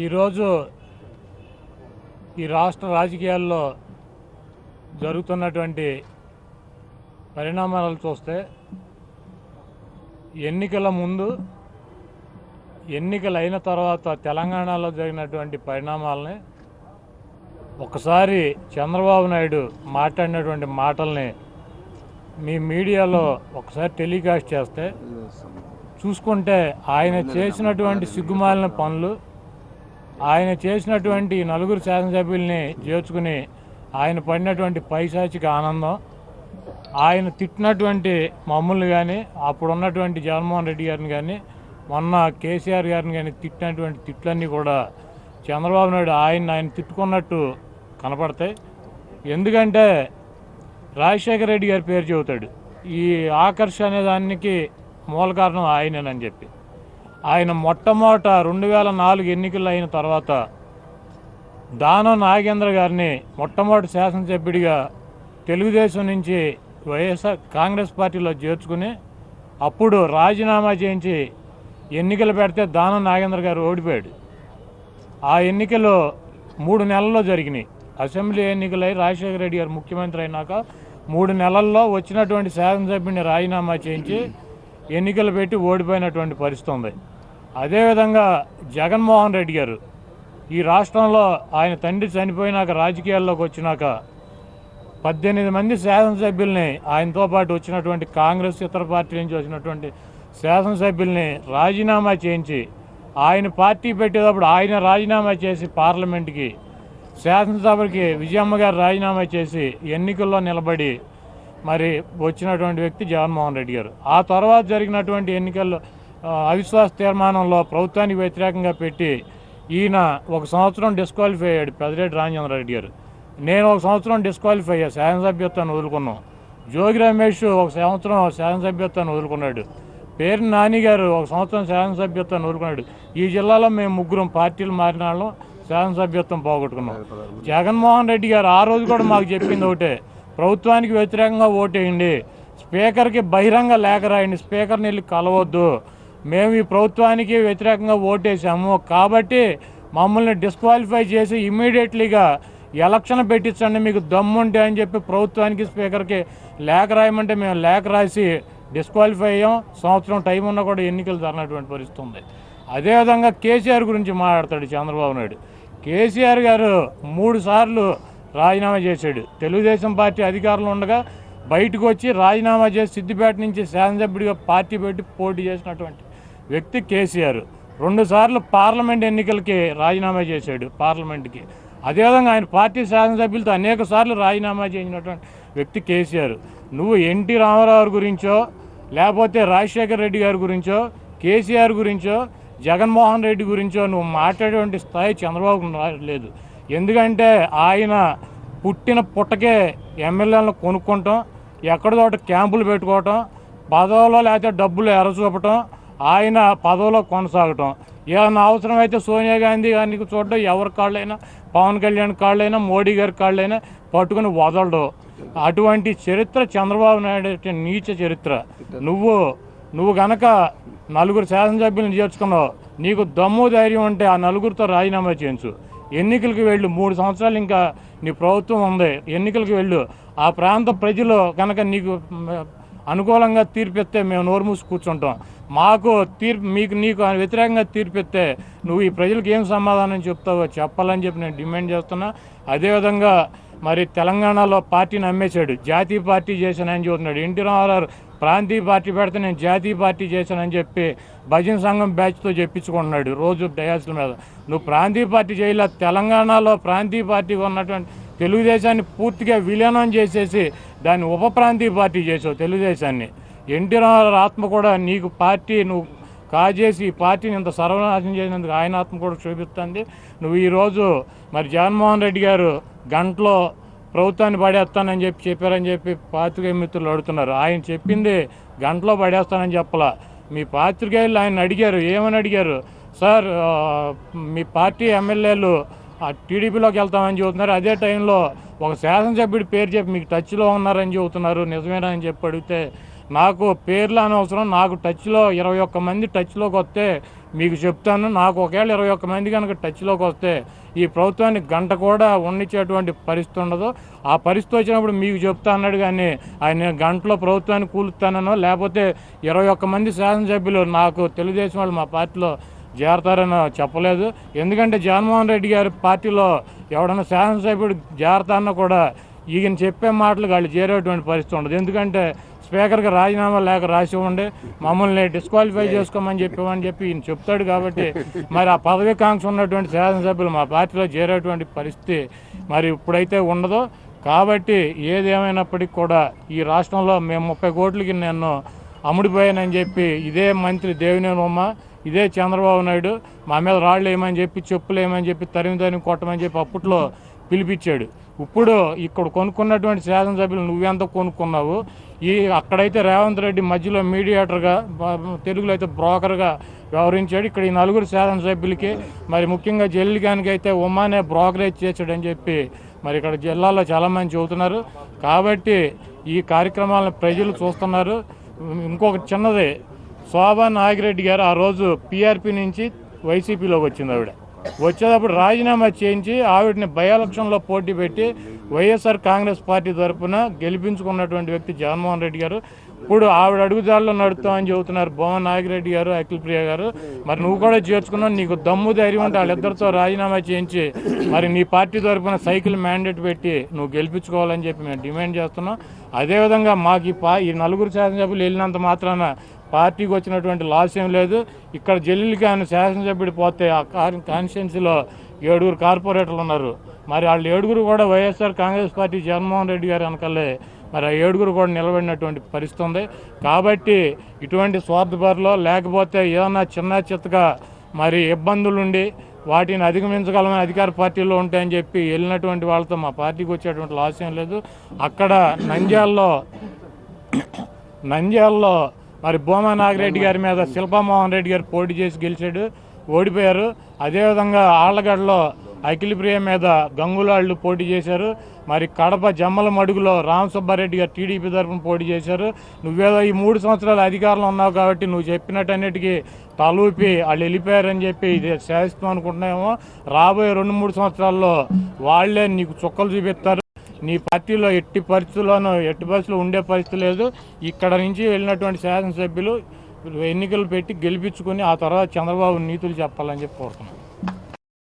ఈరోజు ఈ రాష్ట్ర రాజకీయాల్లో జరుగుతున్నటువంటి పరిణామాలు చూస్తే ఎన్నికల ముందు ఎన్నికలు అయిన తర్వాత తెలంగాణలో జరిగినటువంటి పరిణామాలని ఒకసారి చంద్రబాబు నాయుడు మాట్లాడినటువంటి మాటల్ని మీ మీడియాలో ఒకసారి టెలికాస్ట్ చేస్తే చూసుకుంటే ఆయన చేసినటువంటి సిగ్గుమాలిన పనులు, ఆయన చేసినటువంటి నలుగురు శాసనసభ్యుల్ని చేర్చుకుని ఆయన పడినటువంటి పైశాచిక ఆనందం, ఆయన తిట్టినటువంటి మమ్మల్ని కానీ, అప్పుడు ఉన్నటువంటి జగన్మోహన్ రెడ్డి గారిని కానీ, మొన్న కేసీఆర్ గారిని కానీ తిట్టినటువంటి తిట్లన్నీ కూడా చంద్రబాబు నాయుడు ఆయన తిట్టుకున్నట్టు కనపడతాయి. ఎందుకంటే రాజశేఖర రెడ్డి గారి పేరు చెబుతాడు. ఈ ఆకర్ష అనే దానికి మూల కారణం ఆయనేనని చెప్పి ఆయన మొట్టమొదట 2004 ఎన్నికలు అయిన తర్వాత దానం నాగేంద్ర గారిని మొట్టమొదటి శాసనసభ్యుడిగా తెలుగుదేశం నుంచి వైఎస్ఆర్ కాంగ్రెస్ పార్టీలో చేర్చుకుని అప్పుడు రాజీనామా చేయించి ఎన్నికలు పెడితే దానం నాగేంద్ర గారు ఓడిపోయాడు. ఆ ఎన్నికలు 3 నెలల్లో జరిగినాయి. అసెంబ్లీ ఎన్నికలై రాజశేఖర రెడ్డి గారు ముఖ్యమంత్రి అయినాక 3 నెలల్లో వచ్చినటువంటి శాసనసభ్యుడిని రాజీనామా చేయించి ఎన్నికలు పెట్టి ఓడిపోయినటువంటి పరిస్థితి ఉంది. అదేవిధంగా జగన్మోహన్ రెడ్డి గారు ఈ రాష్ట్రంలో ఆయన తండ్రి చనిపోయినాక రాజకీయాల్లోకి వచ్చినాక 18 మంది శాసనసభ్యుల్ని, ఆయనతో పాటు వచ్చినటువంటి కాంగ్రెస్ ఇతర పార్టీ నుంచి వచ్చినటువంటి శాసనసభ్యుల్ని రాజీనామా చేయించి ఆయన పార్టీ పెట్టేటప్పుడు ఆయన రాజీనామా చేసి పార్లమెంట్కి, శాసనసభకి విజయమ్మ గారు రాజీనామా చేసి ఎన్నికల్లో నిలబడి మరి వచ్చినటువంటి వ్యక్తి జగన్మోహన్ రెడ్డి గారు. ఆ తర్వాత జరిగినటువంటి ఎన్నికల్లో అవిశ్వాస తీర్మానంలో ప్రభుత్వానికి వ్యతిరేకంగా పెట్టి ఈయన 1 సంవత్సరం డిస్క్వాలిఫై అయ్యాడు పెద్దిరెడ్డి రామచంద్రారెడ్డి గారు. నేను 1 సంవత్సరం డిస్క్వాలిఫై అయ్యా, శాసనసభ్యత్వాన్ని వదులుకున్నాం. జోగి రమేష్ 1 సంవత్సరం శాసనసభ్యత్వాన్ని వదులుకున్నాడు. పేరు నాని గారు 1 సంవత్సరం శాసనసభ్యత్వాన్ని వదులుకున్నాడు. ఈ జిల్లాలో మేము 3 పార్టీలు మారిన వాళ్ళం శాసనసభ్యత్వం పోగొట్టుకున్నాం. జగన్మోహన్ రెడ్డి గారు ఆ రోజు కూడా మాకు చెప్పింది ఒకటే, ప్రభుత్వానికి వ్యతిరేకంగా ఓటేయండి, స్పీకర్కి బహిరంగ లేఖ రాయండి, స్పీకర్ని వెళ్ళి కలవద్దు, మేము ఈ ప్రభుత్వానికి వ్యతిరేకంగా ఓటేసాము కాబట్టి మమ్మల్ని డిస్క్వాలిఫై చేసి ఇమీడియట్లీగా ఎలక్షన్ పెట్టించండి మీకు దమ్ముంటే అని చెప్పి ప్రభుత్వానికి స్పీకర్కి లేఖ రాయమంటే మేము లేఖ రాసి డిస్క్వాలిఫై అయ్యాం. సంవత్సరం టైం ఉన్నా కూడా ఎన్నికలు జరగనటువంటి పరిస్థితి ఉంది. అదేవిధంగా కేసీఆర్ గురించి మాట్లాడతాడు చంద్రబాబు నాయుడు. కేసీఆర్ గారు 3 సార్లు రాజీనామా చేశాడు. తెలుగుదేశం పార్టీ అధికారంలో ఉండగా బయటకు వచ్చి రాజీనామా చేసి సిద్దిపేట నుంచి శాసనసభ్యుడిగా పార్టీ పెట్టి పోటీ చేసినటువంటి వ్యక్తి కేసీఆర్. 2 సార్లు పార్లమెంట్ ఎన్నికలకి రాజీనామా చేశాడు పార్లమెంట్కి. అదేవిధంగా ఆయన పార్టీ శాసనసభ్యులతో అనేక సార్లు రాజీనామా చేసినటువంటి వ్యక్తి కేసీఆర్. నువ్వు ఎన్టీ రామారావు గురించో లేకపోతే రాజశేఖర రెడ్డి గారి గురించో కేసీఆర్ గురించో జగన్మోహన్ రెడ్డి గురించో నువ్వు మాట్లాడేటువంటి స్థాయి చంద్రబాబు లేదు. ఎందుకంటే ఆయన పుట్టిన పుట్టకే ఎమ్మెల్యేలను కొనుక్కోవటం, ఎక్కడిదోట క్యాంపులు పెట్టుకోవటం, పదవులో లేకపోతే డబ్బులు ఎరచూపటం, ఆయన పదవిలో కొనసాగటం, ఏమన్నా అవసరమైతే సోనియా గాంధీ గారికి చూడటం, ఎవరి కాళ్ళైనా పవన్ కళ్యాణ్ కాళ్ళైనా మోడీ గారి కాళ్ళైనా పట్టుకుని వదలడం, అటువంటి చరిత్ర చంద్రబాబు నాయుడు నీచ చరిత్ర. నువ్వు గనక 4 శాసనసభ్యులను చేర్చుకున్నావు, నీకు దమ్ము ధైర్యం ఉంటే ఆ 4గురితో రాజీనామా చేయించు, ఎన్నికలకు వెళ్ళు. 3 సంవత్సరాలు ఇంకా నీ ప్రభుత్వం ఉంది, ఎన్నికలకు వెళ్ళు. ఆ ప్రాంత ప్రజలు కనుక నీకు అనుకూలంగా తీర్పిస్తే మేము నోరు మూసి కూర్చుంటాం. నీకు వ్యతిరేకంగా తీర్పిస్తే నువ్వు ఈ ప్రజలకు ఏం సమాధానం చెప్తావో చెప్పాలని చెప్పి నేను డిమాండ్ చేస్తున్నా. అదేవిధంగా మరి తెలంగాణలో పార్టీని అమ్మేశాడు, జాతీయ పార్టీ చేశానని చెబుతున్నాడు. ఎన్టీ రామారావు ప్రాంతీయ పార్టీ పెడితే నేను జాతీయ పార్టీ చేశానని చెప్పి భజన సంఘం బ్యాచ్తో చెప్పించుకుంటున్నాడు రోజు డయాస్ల మీద. నువ్వు ప్రాంతీయ పార్టీ చేయలే, తెలంగాణలో ప్రాంతీయ పార్టీగా ఉన్నటువంటి తెలుగుదేశాన్ని పూర్తిగా విలీనం చేసేసి దాన్ని ఉప ప్రాంతీయ పార్టీ చేసావు తెలుగుదేశాన్ని. ఎన్టీ రామారావు ఆత్మ కూడా నీకు పార్టీ నువ్వు కాజేసి ఈ పార్టీని ఇంత సర్వనాశనం చేసినందుకు ఆయన ఆత్మ కూడా చూపిస్తుంది. నువ్వు ఈరోజు మరి జగన్మోహన్ రెడ్డి గారు గంటలో ప్రభుత్వాన్ని పడేస్తానని చెప్పారని చెప్పి పాత్రికేయ మిత్రులు అడుగుతున్నారు. ఆయన చెప్పింది గంటలో పడేస్తానని చెప్పలా. మీ పాత్రికేయులు ఆయన అడిగారు, ఏమని అడిగారు, సార్ మీ పార్టీ ఎమ్మెల్యేలు టీడీపీలోకి వెళ్తామని చెబుతున్నారు, అదే టైంలో ఒక శాసనసభ్యుడి పేరు చెప్పి మీకు టచ్లో ఉన్నారని చెబుతున్నారు, నిజమేనా అని చెప్పి అడిగితే నాకు పేర్లు అనవసరం, నాకు టచ్లో 21 మంది టచ్లోకి వస్తే మీకు చెప్తాను. నాకు ఒకవేళ 21 మంది కనుక టచ్లోకి వస్తే ఈ ప్రభుత్వాన్ని గంట కూడా ఉండించేటువంటి పరిస్థితి ఉండదు. ఆ పరిస్థితి వచ్చినప్పుడు మీకు చెప్తా అన్నాడు, కానీ ఆయన గంటలో ప్రభుత్వాన్ని కూలుస్తానో లేకపోతే 21 మంది శాసనసభ్యులు నాకు తెలుగుదేశం వాళ్ళు మా పార్టీలో చేరతారని చెప్పలేదు. ఎందుకంటే జగన్మోహన్ రెడ్డి గారి పార్టీలో ఎవడన్నా శాసనసభ్యుడు చేరతారన్నా కూడా ఈయన చెప్పే మాటలు వాళ్ళు చేరేటువంటి పరిస్థితి ఉండదు. ఎందుకంటే స్పీకర్కి రాజీనామా లేఖ రాసి ఉండే మమ్మల్ని డిస్క్వాలిఫై చేసుకోమని చెప్పి ఈయన చెప్తాడు. కాబట్టి మరి ఆ పదవీకాంక్ష ఉన్నటువంటి శాసనసభ్యులు మా పార్టీలో చేరేటువంటి పరిస్థితి మరి ఇప్పుడైతే ఉండదు. కాబట్టి ఏదేమైనప్పటికీ కూడా ఈ రాష్ట్రంలో మేము 30 కోట్లకి నేను అమ్ముడిపోయానని చెప్పి ఇదే మంత్రి దేవినేని ఉమ్మ, ఇదే చంద్రబాబు నాయుడు మా మీద రాళ్ళు వేయమని చెప్పి, చెప్పులు వేయమని చెప్పి, తరిమి కొట్టమని చెప్పి అప్పట్లో పిలిపించాడు. ఇప్పుడు ఇక్కడ కొనుక్కున్నటువంటి శాసనసభ్యులు నువ్వెంత కొనుక్కున్నావు? అక్కడైతే రేవంత్ రెడ్డి మధ్యలో మీడియేటర్గా, తెలుగులో అయితే బ్రోకర్గా వ్యవహరించాడు. ఇక్కడ ఈ 4 శాసనసభ్యులకి మరి ముఖ్యంగా జల్లిగానికి అయితే ఉమ్మానే బ్రోకరేజ్ చేశాడని చెప్పి మరి ఇక్కడ జిల్లాలో చాలామంది చెబుతున్నారు. కాబట్టి ఈ కార్యక్రమాలను ప్రజలు చూస్తున్నారు. ఇంకొక చిన్నది, శోభా నాగిరెడ్డి గారు ఆ రోజు పీఆర్పీ నుంచి వైసీపీలోకి వచ్చింది. ఆవిడ వచ్చేటప్పుడు రాజీనామా చేయించి ఆవిడని బై ఎలక్షన్లో పోటీ పెట్టి వైఎస్ఆర్ కాంగ్రెస్ పార్టీ తరఫున గెలిపించుకున్నటువంటి వ్యక్తి జగన్మోహన్ రెడ్డి గారు. ఇప్పుడు ఆవిడ అడుగుజాడలో నడుస్తామని చెబుతున్నారు భువన నాగిరెడ్డి గారు, అఖిలప్రియ గారు. మరి నువ్వు కూడా చేర్చుకున్నావు, నీకు దమ్ము ధైర్యం ఉంటే వాళ్ళిద్దరితో రాజీనామా చేయించి మరి నీ పార్టీ తరఫున సైకిల్ మ్యాండేట్ పెట్టి నువ్వు గెలిపించుకోవాలని చెప్పి మేము డిమాండ్ చేస్తున్నాం. అదేవిధంగా మాకు ఈ 4 శాసనసభ్యులు వెళ్ళినంత మాత్రాన పార్టీకి వచ్చినటువంటి లాస్ ఏం లేదు. ఇక్కడ జల్లికి ఆయన శాసనసభ్యుడు పోతే ఆ కాన్స్టిట్యున్సీలో 7 కార్పొరేటర్లు ఉన్నారు. మరి వాళ్ళు 7 కూడా వైఎస్ఆర్ కాంగ్రెస్ పార్టీ జగన్మోహన్ రెడ్డి గారు వెనకాలే మరి ఆ 7 కూడా నిలబడినటువంటి పరిస్థితి ఉంది. కాబట్టి ఇటువంటి స్వార్థపరలో లేకపోతే ఏదన్నా చిన్న చిత్తగా మరి ఇబ్బందులుండి వాటిని అధిగమించగలమని అధికార పార్టీలో ఉంటాయని చెప్పి వెళ్ళినటువంటి వాళ్ళతో మా పార్టీకి వచ్చేటువంటి లాస్ ఏం లేదు. అక్కడ నంద్యాలలో మరి భూమా నాగిరెడ్డి గారి మీద శిల్పామోహన్ రెడ్డి గారు పోటీ చేసి గెలిచాడు, ఓడిపోయారు. అదేవిధంగా ఆళ్లగడ్డలో అఖిలప్రియ మీద గంగులాళ్ళు పోటీ చేశారు. మరి కడప జమ్మల మడుగులో రామసుబ్బారెడ్డి గారు టీడీపీ తరఫున పోటీ చేశారు. నువ్వేదో ఈ 3 సంవత్సరాలు అధికారంలో ఉన్నావు కాబట్టి నువ్వు చెప్పినట్టన్నిటికీ తలూపి వాళ్ళు వెళ్ళిపోయారని చెప్పి ఇది శాసిస్తాం అనుకుంటున్నామో. రాబోయే 2-3 సంవత్సరాల్లో వాళ్లే నీకు చుక్కలు చూపిస్తారు. నీ పార్టీలో ఎట్టి పరిస్థితుల్లో ఉండే పరిస్థితి లేదు. ఇక్కడ నుంచి వెళ్ళినటువంటి శాసనసభ్యులు ఎన్నికలు పెట్టి గెలిపించుకుని ఆ తర్వాత చంద్రబాబు నీతులు చెప్పాలని చెప్పి కోరుతున్నాను.